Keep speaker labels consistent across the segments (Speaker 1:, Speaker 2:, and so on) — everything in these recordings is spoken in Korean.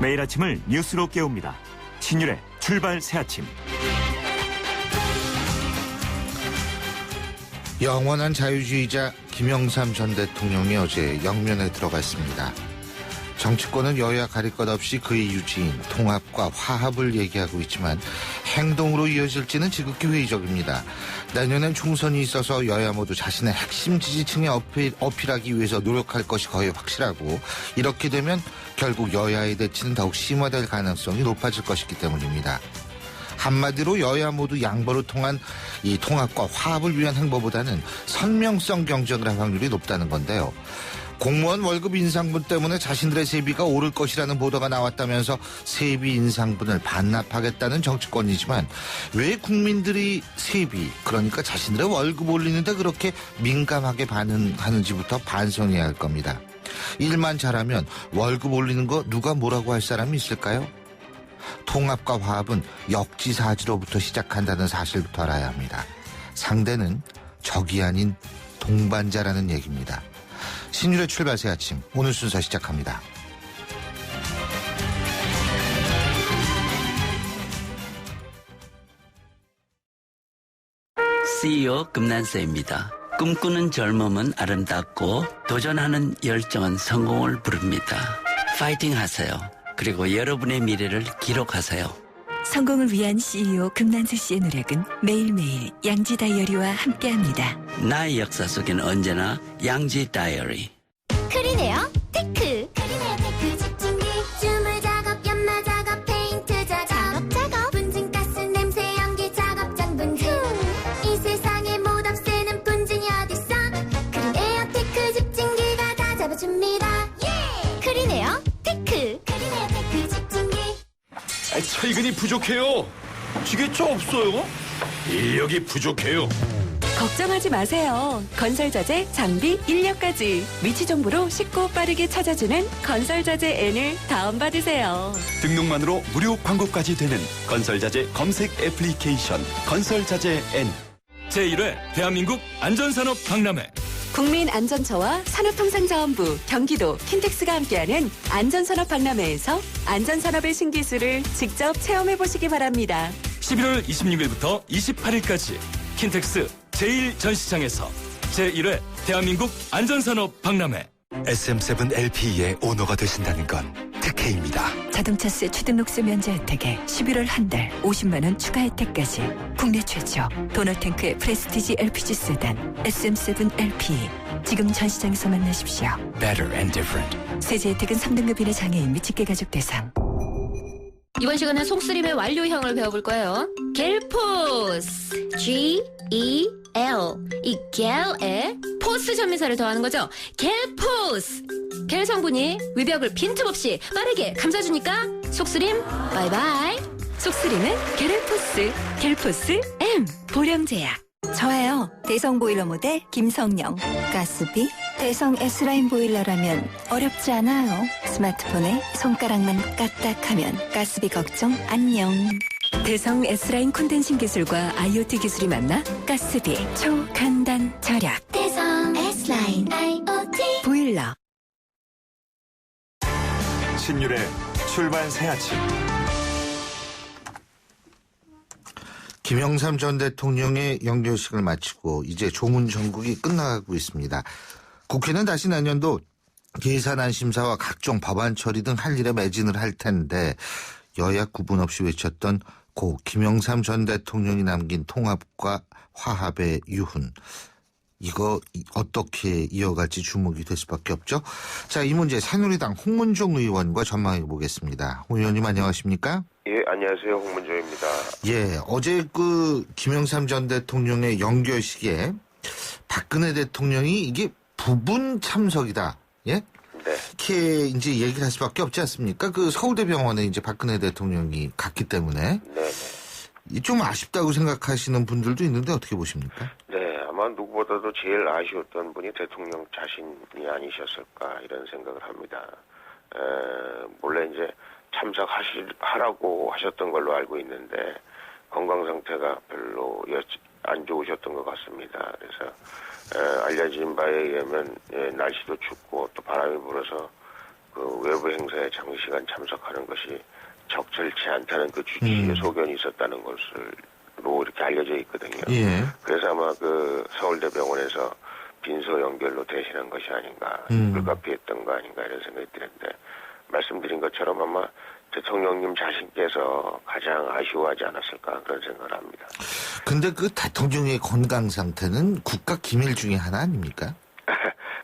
Speaker 1: 매일 아침을 뉴스로 깨웁니다. 신율의 출발 새아침.
Speaker 2: 영원한 자유주의자 김영삼 전 대통령이 어제 영면에 들어갔습니다. 정치권은 여야 가릴 것 없이 그의 유지인 통합과 화합을 얘기하고 있지만 행동으로 이어질지는 지극히 회의적입니다. 내년엔 총선이 있어서 여야 모두 자신의 핵심 지지층에 어필하기 위해서 노력할 것이 거의 확실하고, 이렇게 되면 결국 여야의 대치는 더욱 심화될 가능성이 높아질 것이기 때문입니다. 한마디로 여야 모두 양보로 통한 이 통합과 화합을 위한 행보보다는 선명성 경쟁을 할 확률이 높다는 건데요. 공무원 월급 인상분 때문에 자신들의 세비가 오를 것이라는 보도가 나왔다면서 세비 인상분을 반납하겠다는 정치권이지만 왜 국민들이 세비, 그러니까 자신들의 월급 올리는데 그렇게 민감하게 반응하는지부터 반성해야 할 겁니다. 일만 잘하면 월급 올리는 거 누가 뭐라고 할 사람이 있을까요? 통합과 화합은 역지사지로부터 시작한다는 사실부터 알아야 합니다. 상대는 적이 아닌 동반자라는 얘기입니다. 신율의 출발 새아침, 오늘 순서 시작합니다.
Speaker 3: CEO 금난세입니다. 꿈꾸는 젊음은 아름답고 도전하는 열정은 성공을 부릅니다. 파이팅 하세요. 그리고 여러분의 미래를 기록하세요.
Speaker 4: 성공을 위한 CEO 금난세 씨의 노력은 매일매일 양지 다이어리와 함께합니다.
Speaker 3: 나의 역사 속엔 언제나 양지 다이어리.
Speaker 5: 크리네어 테크. 크리네어 테크 집중기. 주물 작업, 연마 작업, 페인트 작업. 분진가스 냄새 연기 작업 장분진. 이 세상에 못 없애는 분진이 어딨어. 크리네어 테크 집중기가 다 잡아줍니다. 예! 크리네어 테크. 크리네어 테크 집중기.
Speaker 6: 철근이 부족해요. 지게차 없어요? 인력이 부족해요.
Speaker 4: 걱정하지 마세요. 건설자재, 장비, 인력까지 위치 정보로 쉽고 빠르게 찾아주는 건설자재 N을 다운받으세요.
Speaker 6: 등록만으로 무료 광고까지 되는 건설자재 검색 애플리케이션 건설자재 N.
Speaker 1: 제1회 대한민국 안전산업 박람회.
Speaker 4: 국민안전처와 산업통상자원부, 경기도, 킨텍스가 함께하는 안전산업 박람회에서 안전산업의 신기술을 직접 체험해보시기 바랍니다.
Speaker 1: 11월 26일부터 28일까지 킨텍스 제1전시장에서 제1회 대한민국 안전산업 박람회.
Speaker 6: SM7LPE의 오너가 되신다는 건 특혜입니다.
Speaker 4: 자동차세 취등록세 면제 혜택에 11월 한 달 50만 원 추가 혜택까지. 국내 최초 도너탱크의 프레스티지 LPG 세단 SM7LPE. 지금 전시장에서 만나십시오.
Speaker 6: Better and different.
Speaker 4: 세제 혜택은 3등급 이내 장애인 및 직계가족 대상.
Speaker 7: 이번 시간은 속쓰림의 완료형을 배워볼 거예요. 겔포스. G-E-L. 이 겔에 포스 전미사를 더하는 거죠. 겔포스. 겔 성분이 위벽을 빈틈없이 빠르게 감싸주니까 속쓰림 바이바이.
Speaker 4: 속쓰림은 겔포스. 겔포스 M. 보령제약. 저예요. 대성 보일러 모델 김성령. 가스비 대성 S라인 보일러라면 어렵지 않아요. 스마트폰에 손가락만 까딱하면 가스비 걱정 안녕. 대성 S라인 콘덴싱 기술과 IoT 기술이 만나 가스비 초간단 절약.
Speaker 5: 대성 S라인 IoT
Speaker 4: 보일러.
Speaker 1: 신율의 출발 새아침.
Speaker 2: 김영삼 전 대통령의 영결식을 마치고 이제 조문 정국이 끝나가고 있습니다. 국회는 다시 내년도 예산안 심사와 각종 법안 처리 등 할 일에 매진을 할 텐데, 여야 구분 없이 외쳤던 고 김영삼 전 대통령이 남긴 통합과 화합의 유훈, 이거 어떻게 이어갈지 주목이 될 수밖에 없죠. 자, 이 문제 새누리당 홍문종 의원과 전망해 보겠습니다. 홍 의원님 안녕하십니까?
Speaker 8: 예, 안녕하세요. 홍문종입니다.
Speaker 2: 예, 어제 그 김영삼 전 대통령의 영결식에 박근혜 대통령이 이게 부분 참석이다. 예?
Speaker 8: 네.
Speaker 2: 이렇게 이제 얘기를 할 수밖에 없지 않습니까? 그 서울대병원에 이제 박근혜 대통령이 갔기 때문에.
Speaker 8: 네.
Speaker 2: 좀 아쉽다고 생각하시는 분들도 있는데 어떻게 보십니까?
Speaker 8: 네, 아마 누구보다도 제일 아쉬웠던 분이 대통령 자신이 아니셨을까 이런 생각을 합니다. 몰래 이제 참석하라고 하셨던 걸로 알고 있는데 건강 상태가 별로 안 좋으셨던 것 같습니다. 그래서 알려진 바에 의하면 날씨도 춥고 또 바람이 불어서 그 외부 행사에 장시간 참석하는 것이 적절치 않다는 그 주치의 소견이 있었다는 것으로 이렇게 알려져 있거든요.
Speaker 2: 예.
Speaker 8: 그래서 아마 그 서울대병원에서 빈소 연결로 대신한 것이 아닌가, 불가피했던 거 아닌가 이런 생각이 드는데 말씀드린 것처럼 아마 대통령님 자신께서 가장 아쉬워하지 않았을까 그런 생각을 합니다.
Speaker 2: 근데 그 대통령의 건강 상태는 국가 기밀 중에 하나 아닙니까?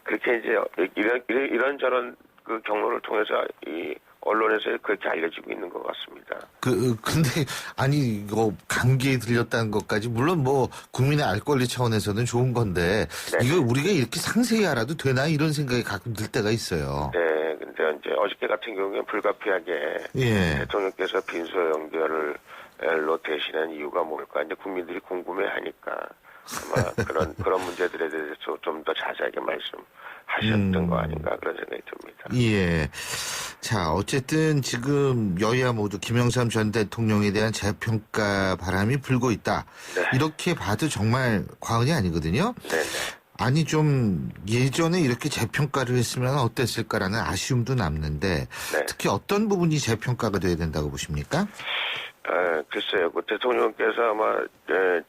Speaker 8: 그렇게 이제 이런저런 그 경로를 통해서 이 언론에서 그렇게 알려지고 있는 것 같습니다.
Speaker 2: 근데, 아니, 이거 감기에 들렸다는 것까지, 물론 뭐, 국민의 알 권리 차원에서는 좋은 건데,
Speaker 8: 네.
Speaker 2: 이걸 우리가 이렇게 상세히 알아도 되나? 이런 생각이 가끔 들 때가 있어요.
Speaker 8: 네, 근데 이제 어저께 같은 경우에 불가피하게
Speaker 2: 예.
Speaker 8: 대통령께서 빈소 연결을 대신한 이유가 뭘까? 이제 국민들이 궁금해 하니까 아마 그런 문제들에 대해서 좀 더 자세하게 말씀하셨던 거 아닌가 그런 생각이 듭니다.
Speaker 2: 예. 자, 어쨌든 지금 여야 모두 김영삼 전 대통령에 대한 재평가 바람이 불고 있다.
Speaker 8: 네.
Speaker 2: 이렇게 봐도 정말 과언이 아니거든요.
Speaker 8: 네네.
Speaker 2: 아니 좀 예전에 이렇게 재평가를 했으면 어땠을까라는 아쉬움도 남는데
Speaker 8: 네.
Speaker 2: 특히 어떤 부분이 재평가가 돼야 된다고 보십니까?
Speaker 8: 글쎄요. 그 대통령께서 아마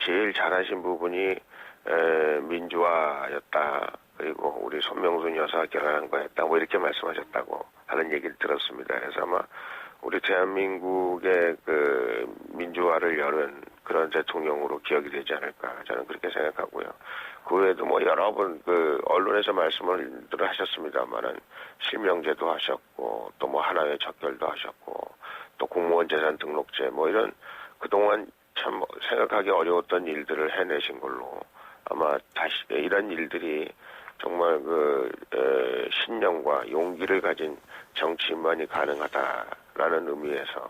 Speaker 8: 제일 잘하신 부분이 민주화였다. 그리고 우리 손명순 여사가 결혼한 거였다. 뭐 이렇게 말씀하셨다고 하는 얘기를 들었습니다. 그래서 아마 우리 대한민국의 그 민주화를 여는 그런 대통령으로 기억이 되지 않을까 저는 그렇게 생각하고요. 그 외에도 뭐 여러 번 그 언론에서 말씀을 하셨습니다만은 실명제도 하셨고 또 뭐 하나회 척결도 하셨고 또 공무원 재산 등록제 뭐 이런 그동안 참 생각하기 어려웠던 일들을 해내신 걸로 아마 다시 이런 일들이 정말 그 신념과 용기를 가진 정치인만이 가능하다라는 의미에서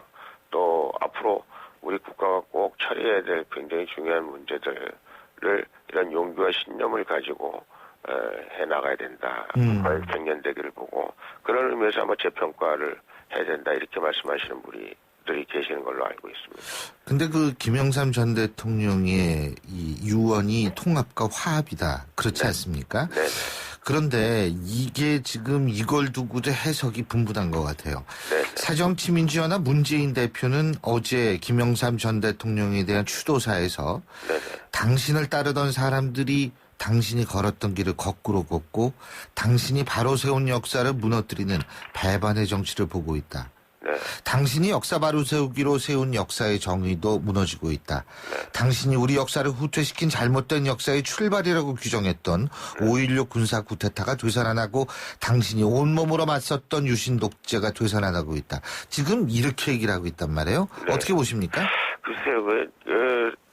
Speaker 8: 또 앞으로 우리 국가가 꼭 처리해야 될 굉장히 중요한 문제들을 이런 용기와 신념을 가지고 해나가야 된다. 국가의 갱년대기를 보고 그런 의미에서 아마 재평가를 해야 된다 이렇게 말씀하시는 분들이 계시는 걸로 알고 있습니다.
Speaker 2: 근데 그 김영삼 전 대통령의 이 유언이 통합과 화합이다. 그렇지
Speaker 8: 네.
Speaker 2: 않습니까?
Speaker 8: 네.
Speaker 2: 그런데 이게 지금 이걸 두고도 해석이 분분한 것 같아요.
Speaker 8: 네.
Speaker 2: 새정치민주연합 문재인 대표는 어제 김영삼 전 대통령에 대한 추도사에서
Speaker 8: 네.
Speaker 2: 당신을 따르던 사람들이 당신이 걸었던 길을 거꾸로 걷고 당신이 바로 세운 역사를 무너뜨리는 배반의 정치를 보고 있다.
Speaker 8: 네.
Speaker 2: 당신이 역사 바로 세우기로 세운 역사의 정의도 무너지고 있다. 당신이 우리 역사를 후퇴시킨 잘못된 역사의 출발이라고 규정했던 5.16 군사 쿠데타가 되살아나고 당신이 온몸으로 맞섰던 유신 독재가 되살아나고 있다. 지금 이렇게 얘기를 하고 있단 말이에요.
Speaker 8: 네.
Speaker 2: 어떻게 보십니까?
Speaker 8: 글쎄요.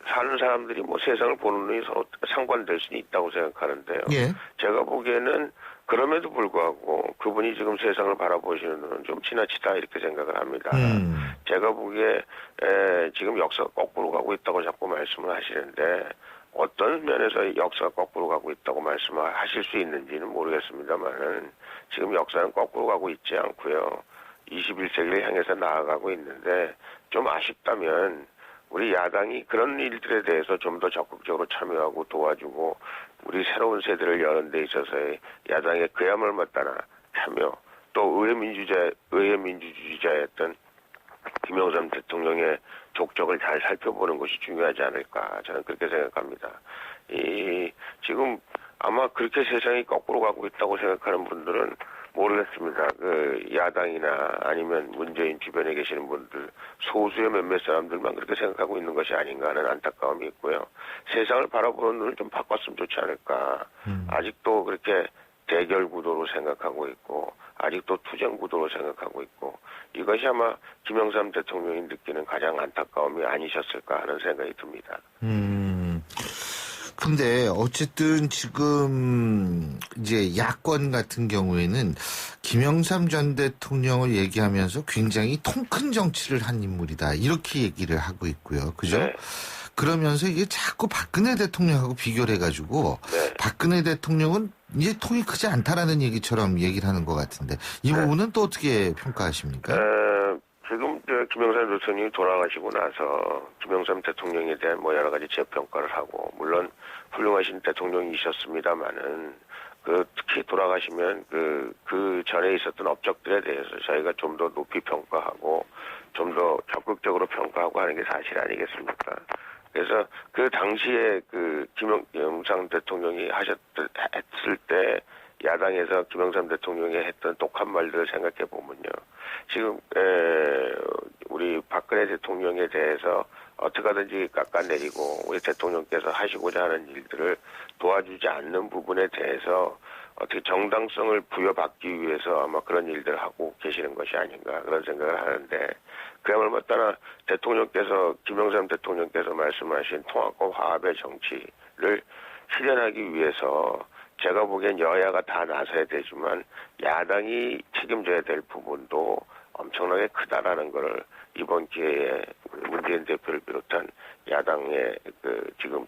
Speaker 8: 사는 사람들이 뭐 세상을 보는 눈이 서로 상관될 수는 있다고 생각하는데요.
Speaker 2: 예.
Speaker 8: 제가 보기에는 그럼에도 불구하고 그분이 지금 세상을 바라보시는 눈은 좀 지나치다 이렇게 생각을 합니다. 제가 보기에 지금 역사가 거꾸로 가고 있다고 자꾸 말씀을 하시는데 어떤 면에서 역사가 거꾸로 가고 있다고 말씀을 하실 수 있는지는 모르겠습니다만은 지금 역사는 거꾸로 가고 있지 않고요. 21세기를 향해서 나아가고 있는데 좀 아쉽다면 우리 야당이 그런 일들에 대해서 좀 더 적극적으로 참여하고 도와주고 우리 새로운 세대를 여는 데 있어서의 야당의 그야말로 맞다나 참여 또 의회 민주주의자였던 김영삼 대통령의 족적을 잘 살펴보는 것이 중요하지 않을까 저는 그렇게 생각합니다. 지금 아마 그렇게 세상이 거꾸로 가고 있다고 생각하는 분들은 모르겠습니다. 그 야당이나 아니면 문재인 주변에 계시는 분들 소수의 몇몇 사람들만 그렇게 생각하고 있는 것이 아닌가 하는 안타까움이 있고요. 세상을 바라보는 눈을 좀 바꿨으면 좋지 않을까. 아직도 그렇게 대결 구도로 생각하고 있고 아직도 투쟁 구도로 생각하고 있고 이것이 아마 김영삼 대통령이 느끼는 가장 안타까움이 아니셨을까 하는 생각이 듭니다.
Speaker 2: 근데 어쨌든 지금 이제 야권 같은 경우에는 김영삼 전 대통령을 얘기하면서 굉장히 통큰 정치를 한 인물이다. 이렇게 얘기를 하고 있고요. 그죠?
Speaker 8: 네.
Speaker 2: 그러면서 이게 자꾸 박근혜 대통령하고 비교를 해가지고
Speaker 8: 네.
Speaker 2: 박근혜 대통령은 이제 통이 크지 않다라는 얘기처럼 얘기를 하는 것 같은데 이 부분은 또 어떻게 평가하십니까?
Speaker 8: 지금 김영삼 대통령이 돌아가시고 나서 김영삼 대통령에 대한 뭐 여러 가지 재평가를 하고 물론 훌륭하신 대통령이셨습니다만은 특히 돌아가시면 그 전에 있었던 업적들에 대해서 저희가 좀 더 높이 평가하고 좀 더 적극적으로 평가하고 하는 게 사실 아니겠습니까? 그래서 그 당시에 김영삼 대통령이 했을 때 야당에서 김영삼 대통령이 했던 독한 말들을 생각해 보면요. 지금 우리 박근혜 대통령에 대해서 어떻게 하든지 깎아내리고 우리 대통령께서 하시고자 하는 일들을 도와주지 않는 부분에 대해서 어떻게 정당성을 부여받기 위해서 아마 그런 일들을 하고 계시는 것이 아닌가 그런 생각을 하는데 그야말로 따라 대통령께서 김영삼 대통령께서 말씀하신 통합과 화합의 정치를 실현하기 위해서 제가 보기엔 여야가 다 나서야 되지만 야당이 책임져야 될 부분도 엄청나게 크다라는 걸 이번 기회에 문재인 대표를 비롯한 야당의 지금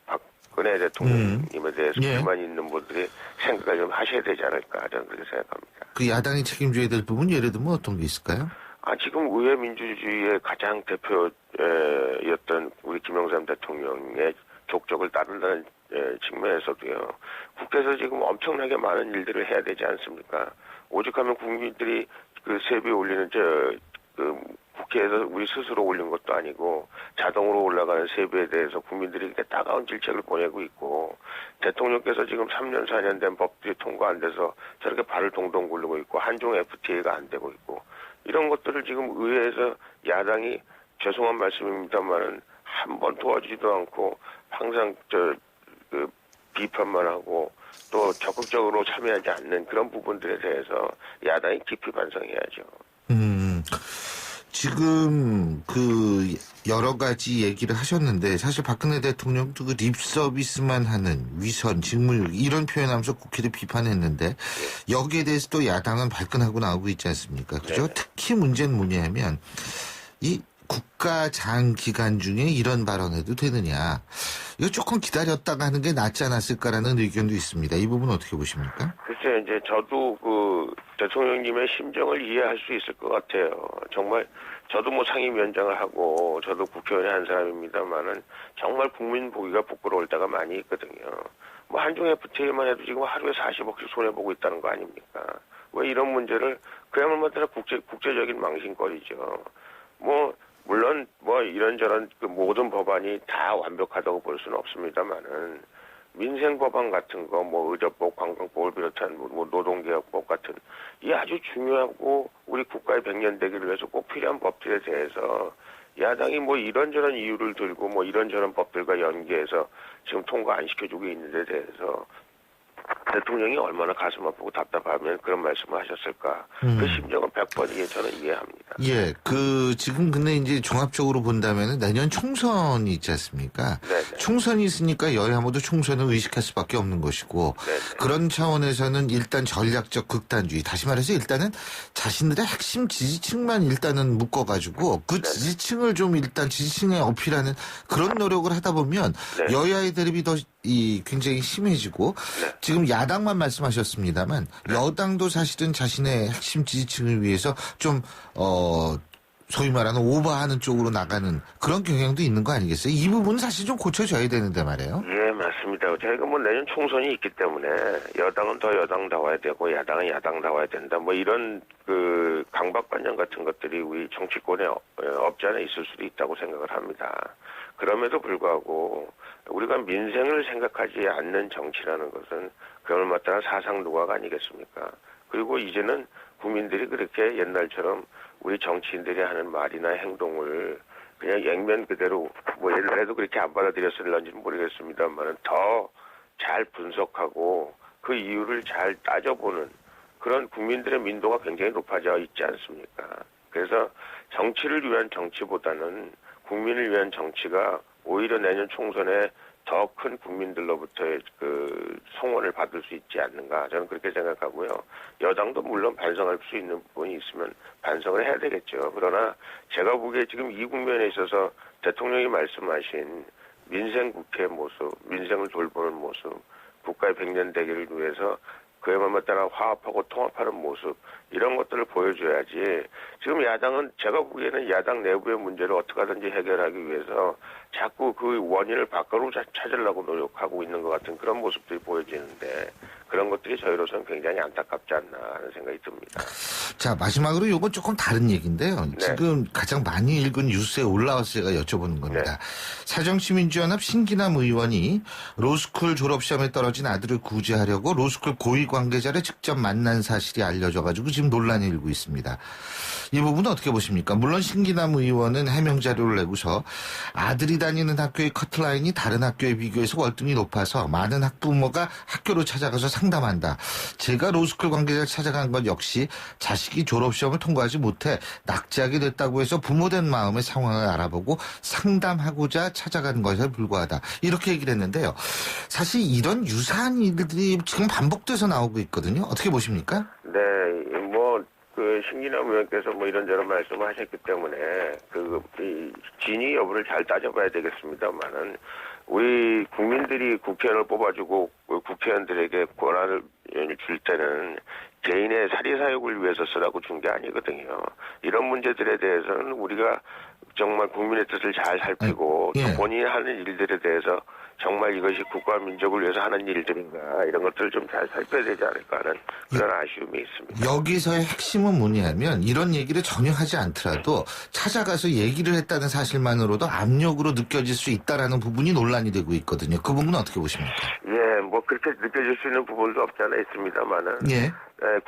Speaker 8: 박근혜 대통령님에 대해서 불만 있는 분들이 생각을 좀 하셔야 되지 않을까 저는 그렇게 생각합니다.
Speaker 2: 그 야당이 책임져야 될 부분 예를 들면 어떤 게 있을까요?
Speaker 8: 지금 의회 민주주의의 가장 대표였던 우리 김영삼 대통령의 족적을 따른다는 측면에서도요. 국회에서 지금 엄청나게 많은 일들을 해야 되지 않습니까? 오죽하면 국민들이 세비 올리는 국회에서 우리 스스로 올린 것도 아니고 자동으로 올라가는 세비에 대해서 국민들이 이렇게 따가운 질책을 보내고 있고 대통령께서 지금 3년 4년 된 법들이 통과 안 돼서 저렇게 발을 동동 굴리고 있고 한중 FTA가 안 되고 있고 이런 것들을 지금 의회에서 야당이 죄송한 말씀입니다만은 한 번 도와주지도 않고 항상 비판만 하고 또 적극적으로 참여하지 않는 그런 부분들에 대해서 야당이 깊이 반성해야죠.
Speaker 2: 지금 여러 가지 얘기를 하셨는데 사실 박근혜 대통령도 립 서비스만 하는 위선, 직무유기 이런 표현하면서 국회를 비판했는데 여기에 대해서 또 야당은 발끈하고 나오고 있지 않습니까? 그죠? 네. 특히 문제는 뭐냐면 이 국가 장기간 중에 이런 발언해도 되느냐. 이거 조금 기다렸다가 하는 게 낫지 않았을까라는 의견도 있습니다. 이 부분 어떻게 보십니까?
Speaker 8: 글쎄요, 이제 저도 대통령님의 심정을 이해할 수 있을 것 같아요. 정말 저도 상임위원장을 하고 저도 국회의원의 한 사람입니다만은 정말 국민 보기가 부끄러울 때가 많이 있거든요. 한중 FTA만 해도 지금 하루에 40억씩 손해보고 있다는 거 아닙니까? 왜 이런 문제를 그야말로 국제적인 망신거리죠. 물론 이런저런 모든 법안이 다 완벽하다고 볼 수는 없습니다만은 민생 법안 같은 거 의료법, 관광법을 비롯한 노동개혁법 같은 이 아주 중요하고 우리 국가의 백년대기를 위해서 꼭 필요한 법들에 대해서 야당이 이런저런 이유를 들고 이런저런 법들과 연계해서 지금 통과 안 시켜주고 있는 데 대해서 대통령이 얼마나 가슴 아프고 답답하면 그런 말씀을 하셨을까. 그 심정은 100번 저는 이해합니다.
Speaker 2: 예, 지금 근데 이제 종합적으로 본다면 내년 총선이 있지 않습니까? 네네. 총선이 있으니까 여야 모두 총선을 의식할 수밖에 없는 것이고 네네. 그런 차원에서는 일단 전략적 극단주의, 다시 말해서 일단은 자신들의 핵심 지지층만 일단은 묶어가지고 그 네네. 지지층을 좀 일단 지지층에 어필하는 그런 노력을 하다 보면 네네. 여야의 대립이 더 굉장히 심해지고 네. 지금 야당만 말씀하셨습니다만 네. 여당도 사실은 자신의 핵심 지지층을 위해서 좀 소위 말하는 오버하는 쪽으로 나가는 그런 경향도 있는 거 아니겠어요? 이 부분은 사실 좀 고쳐져야 되는데 말이에요.
Speaker 8: 예, 맞습니다. 저희가 내년 총선이 있기 때문에 여당은 더 여당다워야 되고 야당은 야당다워야 된다. 이런 강박관념 같은 것들이 우리 정치권에 없지 않아 있을 수도 있다고 생각을 합니다. 그럼에도 불구하고 우리가 민생을 생각하지 않는 정치라는 것은 그걸 따라 사상 누각 아니겠습니까? 그리고 이제는 국민들이 그렇게 옛날처럼 우리 정치인들이 하는 말이나 행동을 그냥 액면 그대로 옛날에도 그렇게 안 받아들였을런지는 모르겠습니다만 더 잘 분석하고 그 이유를 잘 따져보는 그런 국민들의 민도가 굉장히 높아져 있지 않습니까? 그래서 정치를 위한 정치보다는 국민을 위한 정치가 오히려 내년 총선에 더 큰 국민들로부터의 성원을 받을 수 있지 않는가 저는 그렇게 생각하고요. 여당도 물론 반성할 수 있는 부분이 있으면 반성을 해야 되겠죠. 그러나 제가 보기에 지금 이 국면에 있어서 대통령이 말씀하신 민생 국회의 모습, 민생을 돌보는 모습, 국가의 백년대계를 위해서 그야말로 따라 화합하고 통합하는 모습 이런 것들을 보여줘야지 지금 야당은 제가 보기에는 야당 내부의 문제를 어떻게 하든지 해결하기 위해서 자꾸 그 원인을 밖으로 찾으려고 노력하고 있는 것 같은 그런 모습들이 보여지는데 그런 것들이 저희로서는 굉장히 안타깝지 않나 하는 생각이 듭니다.
Speaker 2: 자, 마지막으로 요건 조금 다른 얘기인데요.
Speaker 8: 네.
Speaker 2: 지금 가장 많이 읽은 뉴스에 올라와서 제가 여쭤보는 겁니다. 새정치민주연합 신기남 의원이 로스쿨 졸업시험에 떨어진 아들을 구제하려고 로스쿨 고위 관계자를 직접 만난 사실이 알려져가지고 지금 논란이 일고 있습니다. 이 부분은 어떻게 보십니까? 물론 신기남 의원은 해명 자료를 내고서 아들이 다니는 학교의 커트라인이 다른 학교에 비교해서 월등히 높아서 많은 학부모가 학교로 찾아가서 상담한다. 제가 로스쿨 관계자를 찾아간 것 역시 자식이 졸업시험을 통과하지 못해 낙제하게 됐다고 해서 부모된 마음의 상황을 알아보고 상담하고자 찾아간 것에 불과하다. 이렇게 얘기를 했는데요. 사실 이런 유사한 일들이 지금 반복돼서 나오고 있거든요. 어떻게 보십니까?
Speaker 8: 네, 신기남 의원께서 이런저런 말씀을 하셨기 때문에, 이 진위 여부를 잘 따져봐야 되겠습니다만은, 우리 국민들이 국회의원을 뽑아주고 국회의원들에게 권한을 줄 때는 개인의 사리사욕을 위해서 쓰라고 준 게 아니거든요. 이런 문제들에 대해서는 우리가 정말 국민의 뜻을 잘 살피고 또 본인이 하는 일들에 대해서 정말 이것이 국가와 민족을 위해서 하는 일들인가 이런 것들을 좀 잘 살펴야 되지 않을까 하는 그런 아쉬움이 있습니다.
Speaker 2: 여기서의 핵심은 뭐냐면 이런 얘기를 전혀 하지 않더라도 찾아가서 얘기를 했다는 사실만으로도 압력으로 느껴질 수 있다라는 부분이 논란이 되고 있거든요. 그 부분은 어떻게 보십니까?
Speaker 8: 그렇게 느껴질 수 있는 부분도 없지 않아 있습니다만은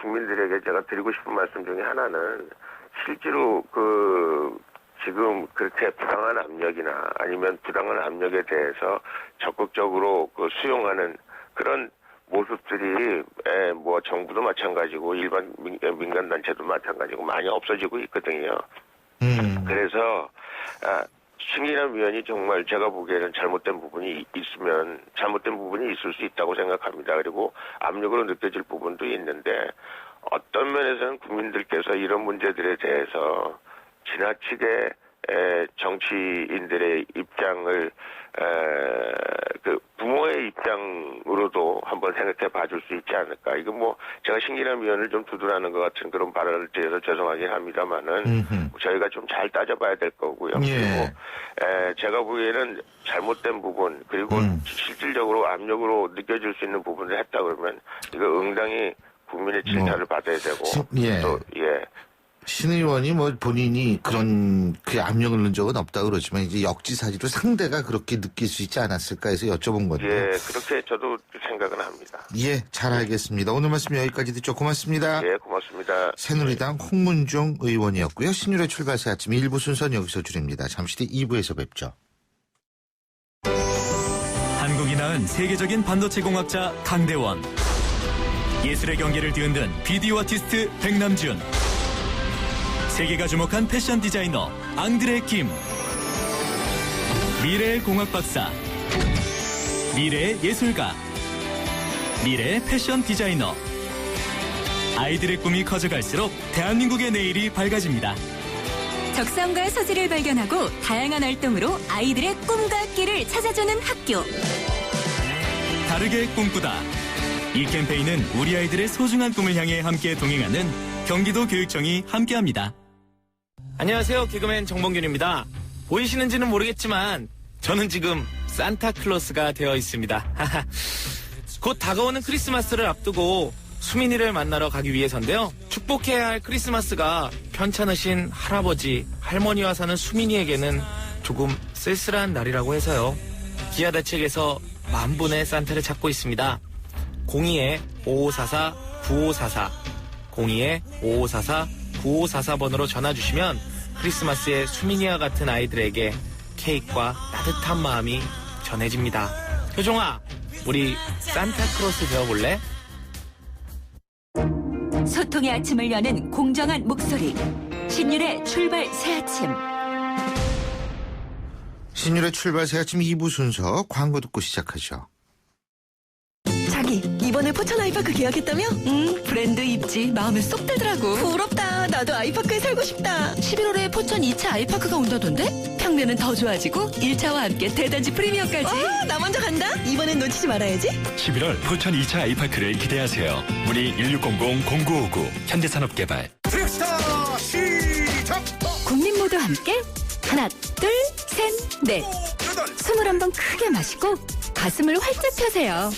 Speaker 8: 국민들에게 제가 드리고 싶은 말씀 중에 하나는 실제로 지금 그렇게 부당한 압력이나 아니면 부당한 압력에 대해서 적극적으로 수용하는 그런 모습들이 정부도 마찬가지고 일반 민간단체도 마찬가지고 많이 없어지고 있거든요. 그래서 신기남 위원이 정말 제가 보기에는 잘못된 부분이 있을 수 있다고 생각합니다. 그리고 압력으로 느껴질 부분도 있는데 어떤 면에서는 국민들께서 이런 문제들에 대해서 지나치게 정치인들의 입장을 부모의 입장으로도 한번 생각해 봐줄 수 있지 않을까. 이거 제가 신기남 위원을 좀 두둔하는 것 같은 그런 발언을 드려서 죄송하긴 합니다만은 저희가 좀 잘 따져봐야 될 거고요. 그리고 제가 보기에는 잘못된 부분 그리고 실질적으로 압력으로 느껴질 수 있는 부분을 했다 그러면 이거 응당히 국민의 칭찬을 받아야 되고
Speaker 2: 신 의원이 본인이 그런 압력을 넣은 적은 없다 그러지만 이제 역지사지로 상대가 그렇게 느낄 수 있지 않았을까 해서 여쭤본 건데.
Speaker 8: 그렇게 저도 생각은 합니다.
Speaker 2: 잘 알겠습니다. 오늘 말씀 여기까지 듣죠. 고맙습니다.
Speaker 8: 고맙습니다.
Speaker 2: 새누리당 홍문종 의원이었고요. 신율의 출발새 아침 1부 순서는 여기서 줄입니다. 잠시 뒤 2부에서 뵙죠.
Speaker 1: 한국이 낳은 세계적인 반도체 공학자 강대원. 예술의 경계를 뒤흔든 비디오 아티스트 백남준. 세계가 주목한 패션 디자이너 앙드레 김. 미래의 공학 박사, 미래의 예술가, 미래의 패션 디자이너. 아이들의 꿈이 커져갈수록 대한민국의 내일이 밝아집니다.
Speaker 4: 적성과 소질을 발견하고 다양한 활동으로 아이들의 꿈과 끼를 찾아주는 학교.
Speaker 1: 다르게 꿈꾸다. 이 캠페인은 우리 아이들의 소중한 꿈을 향해 함께 동행하는 경기도 교육청이 함께합니다.
Speaker 9: 안녕하세요. 개그맨 정봉균입니다. 보이시는지는 모르겠지만 저는 지금 산타클로스가 되어 있습니다. 곧 다가오는 크리스마스를 앞두고 수민이를 만나러 가기 위해서인데요. 축복해야 할 크리스마스가 편찮으신 할아버지, 할머니와 사는 수민이에게는 조금 쓸쓸한 날이라고 해서요. 기아다 측에서 만분의 산타를 찾고 있습니다. 02-5544-9544 02-5544-9544번으로 전화주시면 크리스마스에 수민이와 같은 아이들에게 케이크와 따뜻한 마음이 전해집니다. 효종아, 우리 산타크로스 되어볼래?
Speaker 4: 소통의 아침을 여는 공정한 목소리. 신율의 출발 새아침.
Speaker 2: 신율의 출발 새아침 2부 순서 광고 듣고 시작하죠.
Speaker 10: 자기, 이번에 포천 아이파크 계약했다며?
Speaker 4: 브랜드 입지 마음에 쏙 들더라고.
Speaker 10: 부럽다. 나도 아이파크에 살고 싶다.
Speaker 4: 11월에 포천 2차 아이파크가 온다던데? 평면은 더 좋아지고 1차와 함께 대단지 프리미엄까지.
Speaker 10: 나 먼저 간다. 이번엔 놓치지 말아야지.
Speaker 6: 11월 포천 2차 아이파크를 기대하세요. 문의 1600-0959 현대산업개발.
Speaker 2: 트랙스타 시작!
Speaker 4: 국민 모두 함께 하나, 둘, 셋, 넷. 숨을 한번 크게 마시고 가슴을 활짝 펴세요.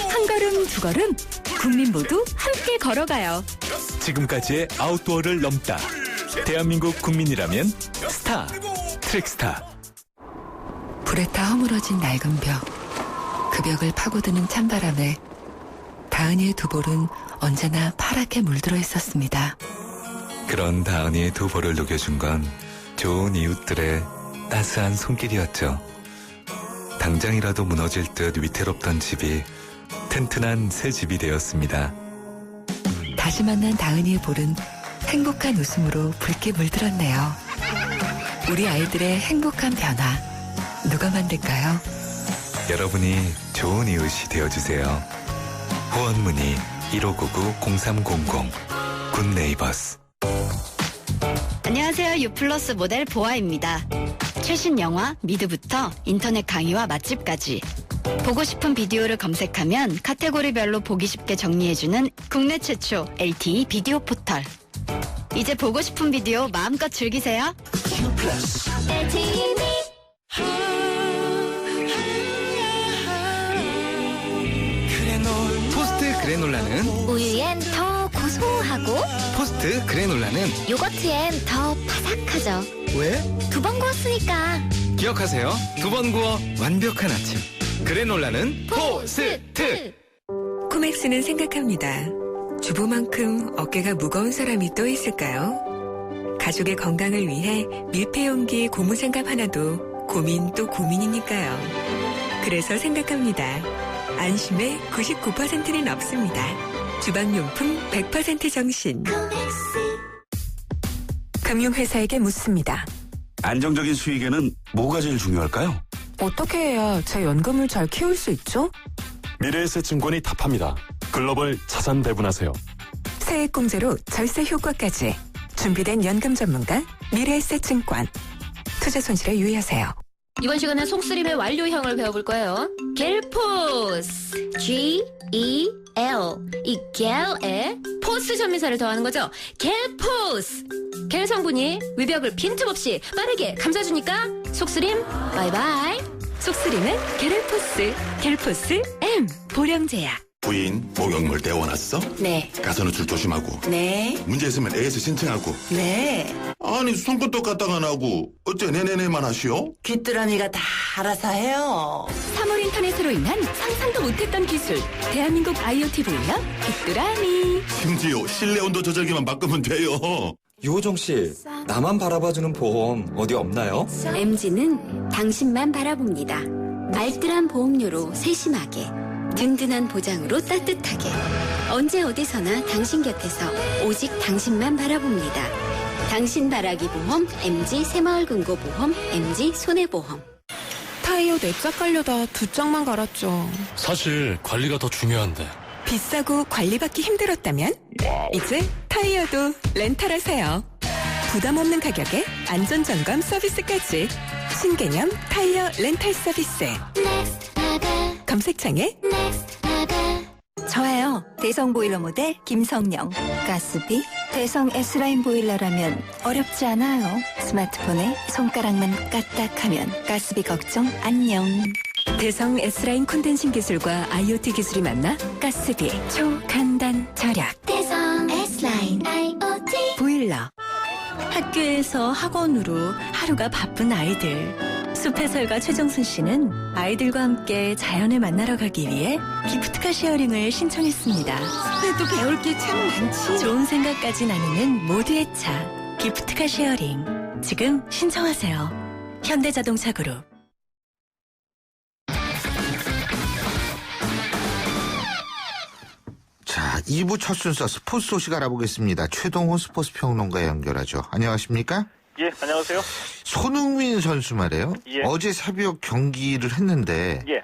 Speaker 4: 한 걸음 두 걸음 국민 모두 함께 걸어가요.
Speaker 1: 지금까지의 아웃도어를 넘다. 대한민국 국민이라면 스타, 트랙스타.
Speaker 4: 불에 타 허물어진 낡은 벽. 그 벽을 파고드는 찬바람에 다은이의 두 볼은 언제나 파랗게 물들어 있었습니다.
Speaker 11: 그런 다은이의 두 볼을 녹여준 건 좋은 이웃들의 따스한 손길이었죠. 당장이라도 무너질 듯 위태롭던 집이 튼튼한 새 집이 되었습니다.
Speaker 4: 다시 만난 다은이의 볼은 행복한 웃음으로 붉게 물들었네요. 우리 아이들의 행복한 변화, 누가 만들까요?
Speaker 11: 여러분이 좋은 이웃이 되어주세요. 후원 문의 1599-0300 굿네이버스.
Speaker 12: 안녕하세요. 유플러스 모델 보아입니다. 최신 영화 미드부터 인터넷 강의와 맛집까지 보고 싶은 비디오를 검색하면 카테고리별로 보기 쉽게 정리해주는 국내 최초 LTE 비디오 포털. 이제 보고 싶은 비디오 마음껏 즐기세요.
Speaker 13: 토스트 그래놀라는
Speaker 5: 우유엔 더 고소하고
Speaker 13: 토스트 그래놀라는
Speaker 5: 요거트엔 더 바삭하죠.
Speaker 13: 왜?
Speaker 5: 두 번 구웠으니까.
Speaker 13: 기억하세요. 두 번 구워 완벽한 아침. 그래놀라는 토스트.
Speaker 4: 코맥스는 생각합니다. 주부만큼 어깨가 무거운 사람이 또 있을까요? 가족의 건강을 위해 밀폐 용기 고무장갑 하나도 고민 또 고민이니까요. 그래서 생각합니다. 안심의 99%는 없습니다. 주방용품 100% 정신. 금융회사에게 묻습니다.
Speaker 6: 안정적인 수익에는 뭐가 제일 중요할까요?
Speaker 4: 어떻게 해야 제 연금을 잘 키울 수 있죠?
Speaker 14: 미래에셋증권이 답합니다. 글로벌 자산 배분하세요.
Speaker 4: 세액공제로 절세 효과까지 준비된 연금 전문가 미래에셋증권. 투자 손실에 유의하세요.
Speaker 7: 이번 시간은 속쓰림의 완료형을 배워볼 거예요. 겔포스. G-E-L. 이 겔에 포스 전미사를 더하는 거죠. 겔포스. 겔 성분이 위벽을 빈틈없이 빠르게 감싸주니까 속쓰림 바이바이. 속쓰림은 겔포스. 겔포스 M. 보령제약.
Speaker 15: 부인, 목욕물 데워놨어?
Speaker 7: 네.
Speaker 15: 가서 노출 조심하고.
Speaker 7: 네.
Speaker 15: 문제 있으면 A에서 신청하고.
Speaker 7: 네.
Speaker 15: 아니, 손끝도 까딱 안 하고 어째 네네네만 하시오?
Speaker 16: 귀뚜라미가 다 알아서 해요.
Speaker 7: 3월 인터넷으로 인한 상상도 못했던 기술. 대한민국 IoT 보일러 귀뚜라미.
Speaker 15: 심지어 실내 온도 조절기만 바꾸면 돼요.
Speaker 17: 유호정 씨, 나만 바라봐주는 보험 어디 없나요?
Speaker 18: MG는 당신만 바라봅니다. 알뜰한 보험료로 세심하게, 든든한 보장으로 따뜻하게, 언제 어디서나 당신 곁에서 오직 당신만 바라봅니다. 당신 바라기 보험 MG 새마을금고보험 MG 손해보험.
Speaker 19: 타이어 4짝 깔려다 2짝만 갈았죠.
Speaker 14: 사실 관리가 더 중요한데.
Speaker 4: 비싸고 관리받기 힘들었다면 이제 타이어도 렌탈하세요. 부담 없는 가격에 안전점검 서비스까지. 신개념 타이어 렌탈 서비스. 검색창에
Speaker 20: 저예요. 대성 보일러 모델 김성령. 가스비 대성 S라인 보일러라면 어렵지 않아요. 스마트폰에 손가락만 까딱하면 가스비 걱정 안녕.
Speaker 4: 대성 S라인 콘덴싱 기술과 IoT 기술이 만나 가스비 초간단 절약.
Speaker 5: 대성 S라인 IoT
Speaker 20: 보일러. 학교에서 학원으로 하루가 바쁜 아이들. 숲해설가 최정순 씨는 아이들과 함께 자연을 만나러 가기 위해 기프트카 쉐어링을 신청했습니다.
Speaker 10: 숲에도 배울 게 참 많지.
Speaker 20: 좋은 생각까지 나누는 모두의 차. 기프트카 쉐어링. 지금 신청하세요. 현대자동차 그룹.
Speaker 2: 자, 2부 첫 순서 스포츠 소식 알아보겠습니다. 최동호 스포츠 평론가 연결하죠. 안녕하십니까?
Speaker 21: 예, 안녕하세요.
Speaker 2: 손흥민 선수 말이에요.
Speaker 21: 예.
Speaker 2: 어제 새벽 경기를 했는데
Speaker 21: 예.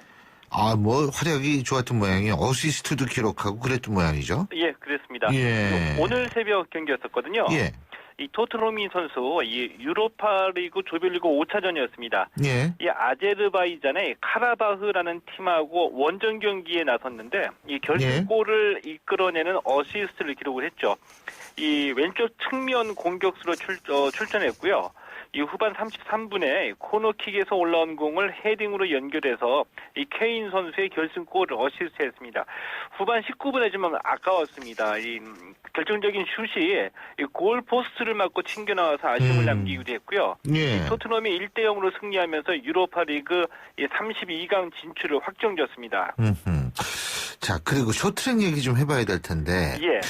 Speaker 2: 활약이 좋았던 모양이에요. 어시스트도 기록하고 그랬던 모양이죠.
Speaker 21: 예, 그랬습니다.
Speaker 2: 예.
Speaker 21: 오늘 새벽 경기였었거든요.
Speaker 2: 예.
Speaker 21: 이 토트넘이 선수 이 유로파리그 조별리그 5차전이었습니다.
Speaker 2: 예.
Speaker 21: 이 아제르바이잔의 카라바흐라는 팀하고 원정 경기에 나섰는데 이 결승골을 이끌어내는 어시스트를 기록을 했죠. 이 왼쪽 측면 공격수로 출전했고요. 이 후반 33분에 코너킥에서 올라온 공을 헤딩으로 연결해서 이 케인 선수의 결승골을 어시스트했습니다. 후반 19분에 좀 아까웠습니다. 이 결정적인 슛이 이 골 포스트를 맞고 튕겨 나와서 아쉬움을 남기기도 했고요.
Speaker 2: 예.
Speaker 21: 토트넘이 1대0으로 승리하면서 유로파리그 32강 진출을 확정지었습니다.
Speaker 2: 자, 그리고 쇼트랙 얘기 좀 해봐야 될 텐데.
Speaker 21: 예.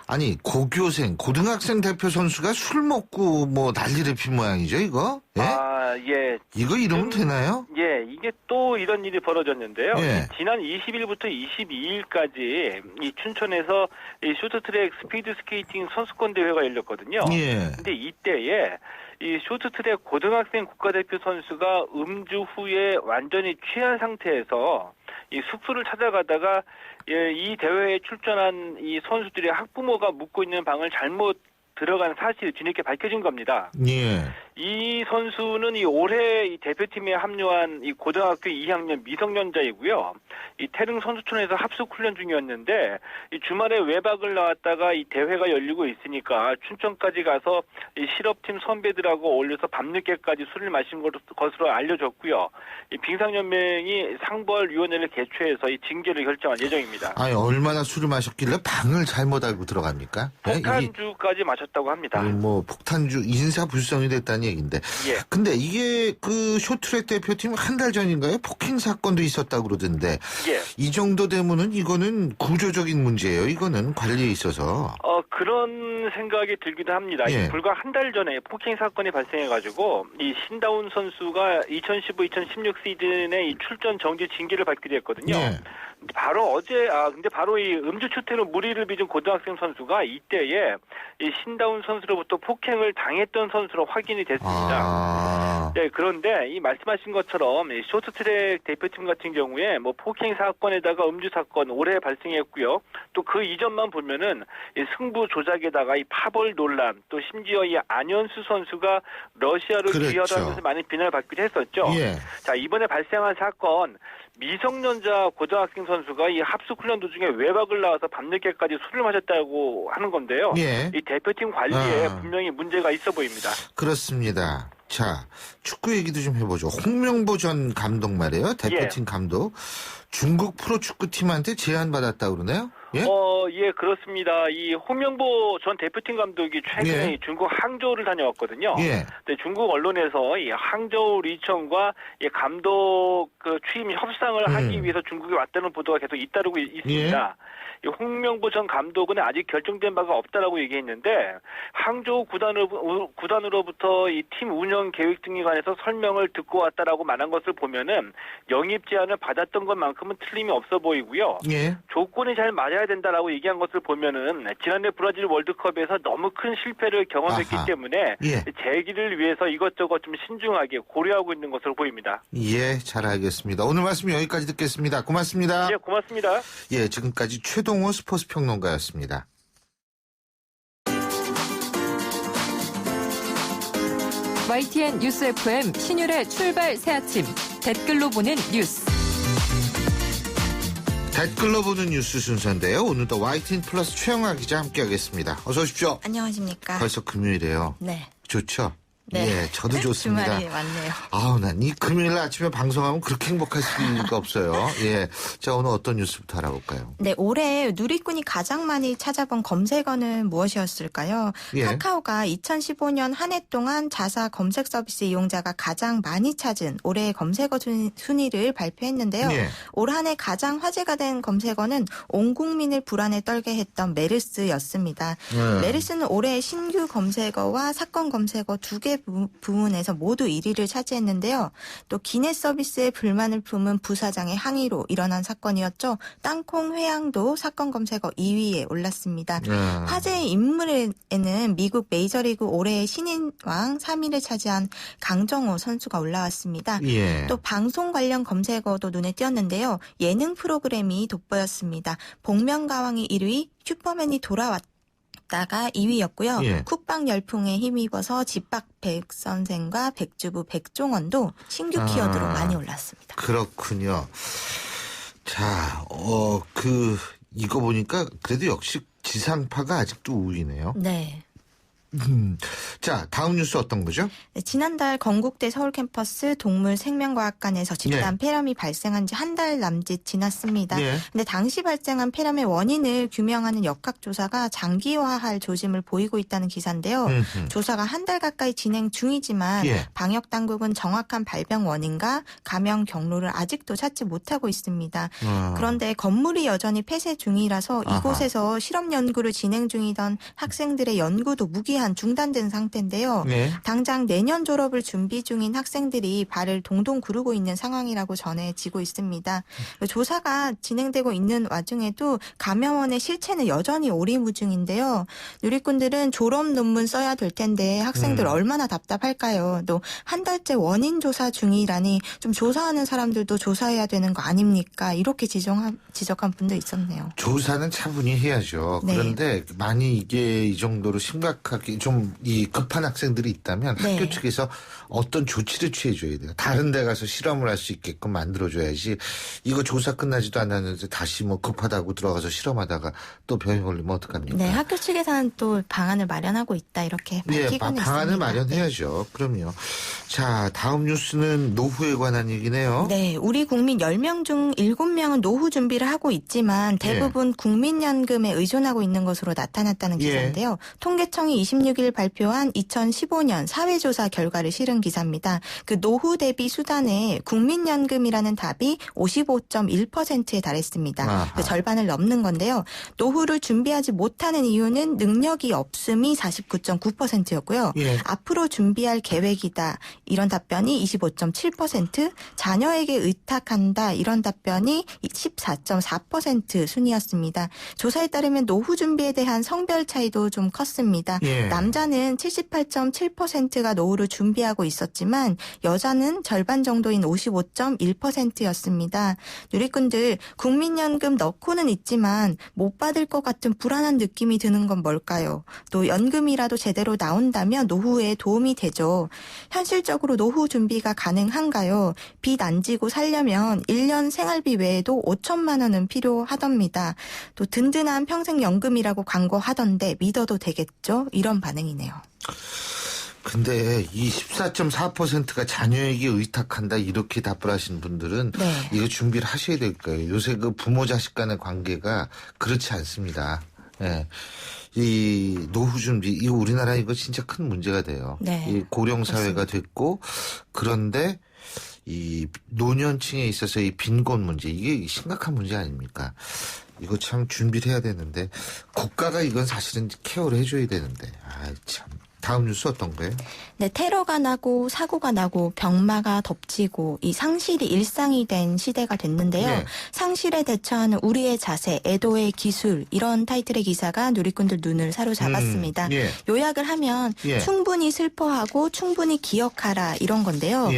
Speaker 2: 아니, 고등학생 대표 선수가 술 먹고 뭐 난리를 핀 모양이죠, 이거? 예?
Speaker 21: 아, 예.
Speaker 2: 이거 이러면 되나요?
Speaker 21: 예, 이게 또 이런 일이 벌어졌는데요.
Speaker 2: 예.
Speaker 21: 지난 20일부터 22일까지 이 춘천에서 이 쇼트트랙 스피드 스케이팅 선수권 대회가 열렸거든요.
Speaker 2: 예.
Speaker 21: 근데 이때에 이 쇼트트랙 고등학생 국가대표 선수가 음주 후에 완전히 취한 상태에서 이 숙소를 찾아가다가 이 대회에 출전한 이 선수들의 학부모가 묵고 있는 방을 잘못 들어간 사실이 뒤늦게 밝혀진 겁니다.
Speaker 2: 예.
Speaker 21: 이 선수는 이 올해 이 대표팀에 합류한 이 고등학교 2학년 미성년자이고요. 이 태릉 선수촌에서 합숙 훈련 중이었는데 이 주말에 외박을 나왔다가 이 대회가 열리고 있으니까 춘천까지 가서 이 실업팀 선배들하고 어울려서 밤늦게까지 술을 마신 것으로 알려졌고요. 이 빙상연맹이 상벌위원회를 개최해서 이 징계를 결정할 예정입니다.
Speaker 2: 아니, 얼마나 술을 마셨길래 방을 잘못 알고 들어갑니까?
Speaker 21: 폭탄주까지 마셨다고 합니다.
Speaker 2: 뭐 폭탄주 인사불성이 됐다는 얘기인데.
Speaker 21: 예.
Speaker 2: 근데 이게 그 쇼트랙 대표팀 한 달 전인가요? 폭행 사건도 있었다고 그러던데.
Speaker 21: 예.
Speaker 2: 이 정도 되면은 이거는 구조적인 문제예요. 이거는 관리에 있어서.
Speaker 21: 그런 생각이 들기도 합니다.
Speaker 2: 예.
Speaker 21: 불과 한 달 전에 폭행 사건이 발생해가지고 이 신다운 선수가 2015-2016 시즌에 이 출전 정지 징계를 받기도 했거든요.
Speaker 2: 예.
Speaker 21: 바로 근데 바로 이 음주 추태로 무리를 빚은 고등학생 선수가 이때에 이 신다운 선수로부터 폭행을 당했던 선수로 확인이 됐습니다. 네, 그런데 이 말씀하신 것처럼 이 쇼트트랙 대표팀 같은 경우에 뭐 폭행 사건에다가 음주 사건 올해 발생했고요. 또 그 이전만 보면은 이 승부 조작에다가 이 파벌 논란, 또 심지어 이 안현수 선수가 러시아로 귀화하면서 많은 비난을 받기도 했었죠.
Speaker 2: 예.
Speaker 21: 자, 이번에 발생한 사건. 미성년자 고등학생 선수가 이 합숙 훈련 도중에 외박을 나와서 밤늦게까지 술을 마셨다고 하는 건데요.
Speaker 2: 예.
Speaker 21: 이 대표팀 관리에 분명히 문제가 있어 보입니다.
Speaker 2: 그렇습니다. 자, 축구 얘기도 좀 해보죠. 홍명보 전 감독 말이에요. 대표팀 감독. 중국 프로축구팀한테 제안받았다고 그러네요. 예?
Speaker 21: 예, 그렇습니다. 이 홍명보 전 대표팀 감독이 최근에 중국 항저우를 다녀왔거든요.
Speaker 2: 예.
Speaker 21: 근데 중국 언론에서 이 항저우 리청과 이 감독 그 취임 협상을 하기 위해서 중국에 왔다는 보도가 계속 잇따르고 있습니다. 이 홍명보 전 감독은 아직 결정된 바가 없다라고 얘기했는데 항저우 구단으로부터 이 팀 운영 계획 등에 관해서 설명을 듣고 왔다라고 말한 것을 보면은 영입 제안을 받았던 것만큼은 틀림이 없어 보이고요.
Speaker 2: 예.
Speaker 21: 조건이 잘 맞아야 된다라고 얘기한 것을 보면은 지난해 브라질 월드컵에서 너무 큰 실패를 경험했기 때문에 재기를 위해서 이것저것 좀 신중하게 고려하고 있는 것으로 보입니다.
Speaker 2: 예, 잘 알겠습니다. 오늘 말씀 여기까지 듣겠습니다. 고맙습니다.
Speaker 21: 예, 고맙습니다.
Speaker 2: 예, 지금까지 최동호 스포츠 평론가였습니다.
Speaker 3: YTN 뉴스 FM 신율의 출발 새 아침 댓글로 보는 뉴스.
Speaker 2: 댓글로 보는 뉴스 순서인데요. 오늘도 YTN 플러스 최영아 기자 함께하겠습니다. 어서 오십시오.
Speaker 22: 안녕하십니까.
Speaker 2: 벌써 금요일이에요.
Speaker 22: 네.
Speaker 2: 좋죠?
Speaker 22: 네.
Speaker 2: 예, 저도 좋습니다.
Speaker 22: 주말이 왔네요.
Speaker 2: 아우, 난 이 금요일 아침에 방송하면 그렇게 행복할 수가 없어요. 예. 자, 오늘 어떤 뉴스부터 알아볼까요?
Speaker 22: 네, 올해 누리꾼이 가장 많이 찾아본 검색어는 무엇이었을까요?
Speaker 2: 예.
Speaker 22: 카카오가 2015년 한 해 동안 자사 검색 서비스 이용자가 가장 많이 찾은 올해의 검색어 순위를 발표했는데요.
Speaker 2: 예.
Speaker 22: 올 한 해 가장 화제가 된 검색어는 온 국민을 불안에 떨게 했던 메르스였습니다. 메르스는 올해 신규 검색어와 사건 검색어 두 개 부문에서 모두 1위를 차지했는데요. 또 기내 서비스에 불만을 품은 부사장의 항의로 일어난 사건이었죠. 땅콩 회항도 사건 검색어 2위에 올랐습니다. 화제의 인물에는 미국 메이저리그 올해의 신인왕 3위를 차지한 강정호 선수가 올라왔습니다.
Speaker 2: 예.
Speaker 22: 또 방송 관련 검색어도 눈에 띄었는데요. 예능 프로그램이 돋보였습니다. 복면가왕이 1위, 슈퍼맨이 돌아왔다. 다가 2위였고요.
Speaker 2: 예.
Speaker 22: 쿡방 열풍에 힘입어서 집밥 백선생과 백주부 백종원도 신규 키워드로 많이 올랐습니다.
Speaker 2: 그렇군요. 자, 이거 보니까 그래도 역시 지상파가 아직도 우위네요.
Speaker 22: 네.
Speaker 2: 자, 다음 뉴스 어떤 거죠?
Speaker 22: 네, 지난달 건국대 서울캠퍼스 동물생명과학관에서 집단 폐렴이 발생한 지 한 달 남짓 지났습니다. 근데 당시 발생한 폐렴의 원인을 규명하는 역학조사가 장기화할 조짐을 보이고 있다는 기사인데요. 조사가 한 달 가까이 진행 중이지만 방역당국은 정확한 발병 원인과 감염 경로를 아직도 찾지 못하고 있습니다. 그런데 건물이 여전히 폐쇄 중이라서 이곳에서 실험 연구를 진행 중이던 학생들의 연구도 무기한 중단된 상태인데요. 당장 내년 졸업을 준비 중인 학생들이 발을 동동 구르고 있는 상황이라고 전해지고 있습니다. 조사가 진행되고 있는 와중에도 감염원의 실체는 여전히 오리무중인데요. 누리꾼들은 졸업 논문 써야 될 텐데 학생들 얼마나 답답할까요? 또 한 달째 원인 조사 중이라니 좀 조사하는 사람들도 조사해야 되는 거 아닙니까? 이렇게 지적한 분도 있었네요.
Speaker 2: 조사는 차분히 해야죠. 그런데 만약 이게 이 정도로 심각하게 좀 이 급한 학생들이 있다면 학교 측에서 어떤 조치를 취해줘야 돼요. 다른 데 가서 실험을 할 수 있게끔 만들어줘야지. 이거 조사 끝나지도 않았는데 다시 뭐 급하다고 들어가서 실험하다가 또 병이 걸리면 어떡합니까?
Speaker 22: 네, 학교 측에서는 또 방안을 마련하고 있다 이렇게 밝히고는 있습니다.
Speaker 2: 방안을 마련해야죠. 그럼요. 자, 다음 뉴스는 노후에 관한 얘기네요.
Speaker 22: 네, 우리 국민 10명 중 7명은 노후 준비를 하고 있지만 대부분 국민연금에 의존하고 있는 것으로 나타났다는 기사인데요. 통계청이 26일 발표한 2015년 사회조사 결과를 실은 기사입니다. 그 노후 대비 수단에 국민연금이라는 답이 55.1%에 달했습니다. 그 절반을 넘는 건데요. 노후를 준비하지 못하는 이유는 능력이 없음이 49.9%였고요. 앞으로 준비할 계획이다. 이런 답변이 25.7%, 자녀에게 의탁한다. 이런 답변이 14.4% 순이었습니다. 조사에 따르면 노후 준비에 대한 성별 차이도 좀 컸습니다. 남자는 78.7%가 노후를 준비하고 있었지만 여자는 절반 정도인 55.1%였습니다. 누리꾼들 국민연금 넣고는 있지만 못 받을 것 같은 불안한 느낌이 드는 건 뭘까요? 또 연금이라도 제대로 나온다면 노후에 도움이 되죠. 현실적으로 노후 준비가 가능한가요? 빚 안 지고 살려면 1년 생활비 외에도 5천만 원은 필요하답니다. 또 든든한 평생연금이라고 광고하던데 믿어도 되겠죠? 이런 반응이네요.
Speaker 2: 근데 이 14.4%가 자녀에게 의탁한다 이렇게 답을 하신 분들은 이거 준비를 하셔야 될 거예요. 요새 그 부모 자식 간의 관계가 그렇지 않습니다. 이 노후 준비, 이거 우리나라 이거 진짜 큰 문제가 돼요. 이 고령 사회가 됐고, 그런데 이 노년층에 있어서 이 빈곤 문제, 이게 심각한 문제 아닙니까? 이거 참 준비를 해야 되는데 국가가 이건 사실은 케어를 해줘야 되는데 참. 다음 뉴스 어떤 거예요?
Speaker 22: 네, 테러가 나고 사고가 나고 병마가 덮치고 이 상실이 일상이 된 시대가 됐는데요. 상실에 대처하는 우리의 자세, 애도의 기술 이런 타이틀의 기사가 누리꾼들 눈을 사로잡았습니다. 요약을 하면 충분히 슬퍼하고 충분히 기억하라 이런 건데요.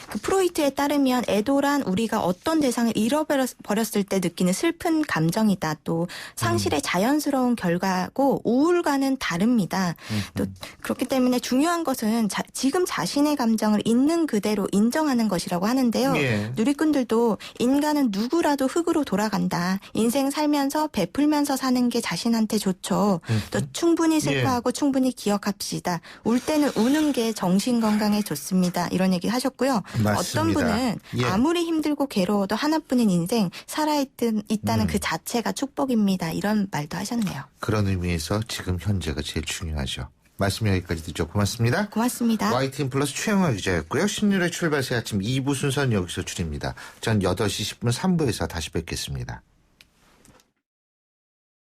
Speaker 22: 그 프로이트에 따르면 애도란 우리가 어떤 대상을 잃어버렸을 때 느끼는 슬픈 감정이다. 또 상실의 자연스러운 결과고 우울과는 다릅니다. 또 그렇기 때문에 중요한 것은 지금 자신의 감정을 있는 그대로 인정하는 것이라고 하는데요. 누리꾼들도 인간은 누구라도 흙으로 돌아간다. 인생 살면서 베풀면서 사는 게 자신한테 좋죠. 또 충분히 슬퍼하고 충분히 기억합시다. 울 때는 우는 게 정신 건강에 좋습니다. 이런 얘기 하셨고요.
Speaker 2: 맞습니다.
Speaker 22: 어떤 분은 아무리 힘들고 괴로워도 하나뿐인 인생 살아있다는 그 자체가 축복입니다. 이런 말도 하셨네요.
Speaker 2: 그런 의미에서 지금 현재가 제일 중요하죠. 말씀 여기까지 듣죠. 고맙습니다.
Speaker 22: 고맙습니다.
Speaker 2: YTN 플러스 최영화 기자였고요. 신율의 출발새 아침 2부 순서는 여기서 줄입니다. 전 8시 10분 3부에서 다시 뵙겠습니다.